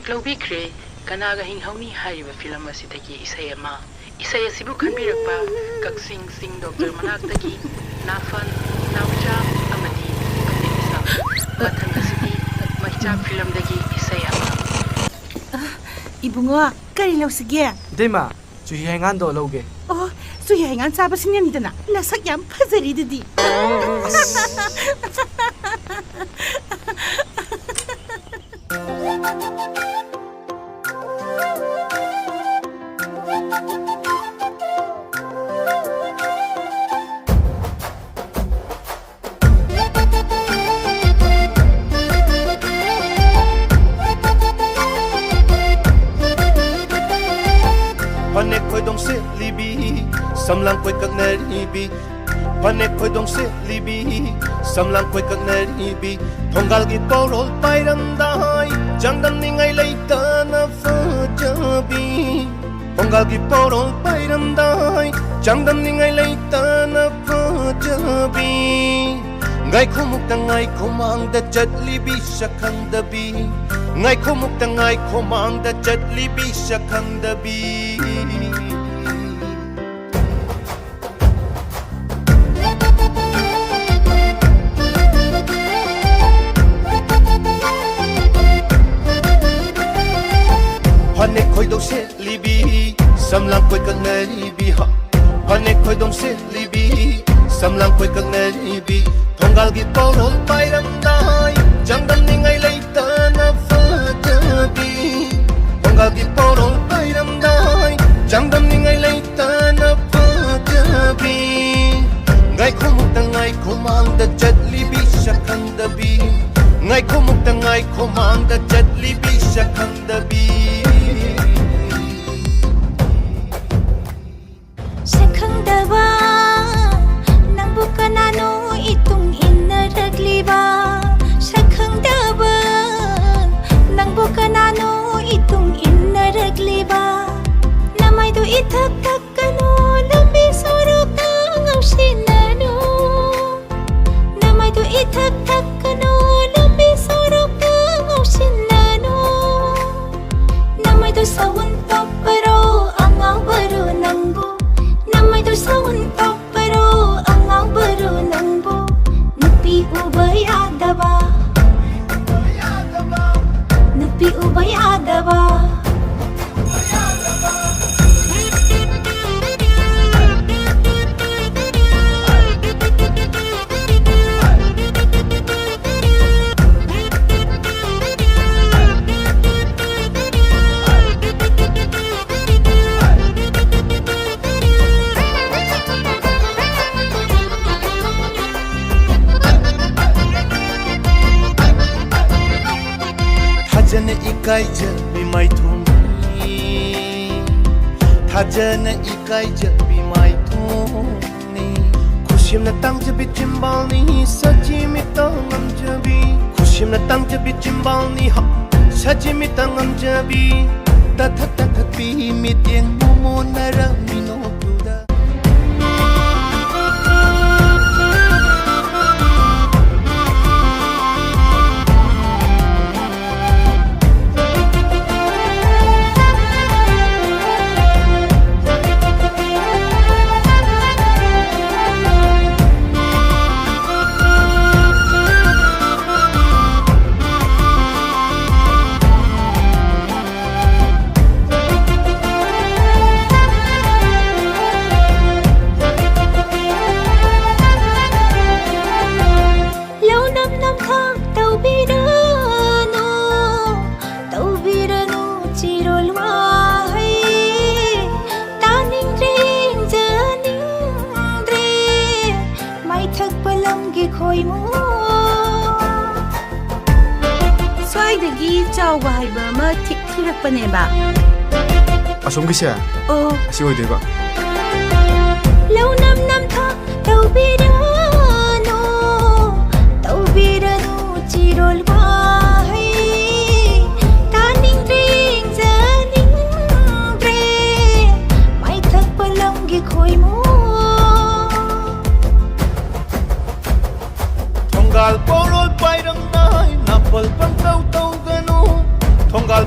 म्यूजिक लौबीख्रे कनागा हिंहौनी हारिबा फिल्म असिदगी इसै अमा इसै असिबु खनबिरकपा कक्सिंग सिंह डॉक्टर मनाक्तगी नाफन नावचा अमदी अतिसा मथन असिदी महिचा फिल्म दगी इसै अमा इबुंगो करी लौसिगे देमा चुही हैंगान दो लौगे ओ चुही हैंगान चाबा सिंगनिदना लसक याम फजरीददी Panek khoi dong se libi samlang koi kak na ribi Panek khoi dong se libi samlang koi kak na ribi Thonggal gi porol pairam dai jangdam ni ngai lai ta na fajabi Thonggal gi porol pairam dai jangdam ni ngai lai ta na fajabi Ngai khomuk ta ngai khomang da chat libi shakhang da bi Ngai khomuk ta ngai khomang da chat libi shakhang da bi Panek khoi dong se libi samlang koi kak na ribi ha Panek khoi dong se libi samlang koi kak na ribi Thonggal gi porol pairam dai jangdam ni ngai lai ta na fajabi Thonggal gi porol pairam dai jangdam ni ngai lai ta na fajabi Ngai khomuk ta ngai khomang da chat libi shakhang da bi Ngai khomuk ta ngai khomang da chat libi shakhang da bi Sakhangdaba nangbu kanano itung inaragliba Sakhangdaba nangbu kanano itung inaragliba Namay do itak takano lambi sorok tangaw sinano Namay do itak takano lambi sorok tangaw sinano Namay do sawan taparo angaw baro nangbu Namay do sawan taparo angaw baro nangbu Nupi ubay adaba Nupi ubay adaba Thajana ikai jabi mai thuni Thajana ikai jabi mai thuni Khushim na tang jabi chimbal ni saji mi tangam jabi Khushim na tang jabi chimbal ni ha saji mi tangam jabi Ta tha ta tha pi mi tieng momo nara mi no tuda स्वाइदगी चावबा हाइबा अमा थिरकपनेबा असोमगिसे ओ असि ओइदेबा Lau nam nam tha taubirano chirol wahai Taning ring zaning re Mai thak palam gi khoi mo Thonggal porol pairam dai napal pang tau tau gano Thonggal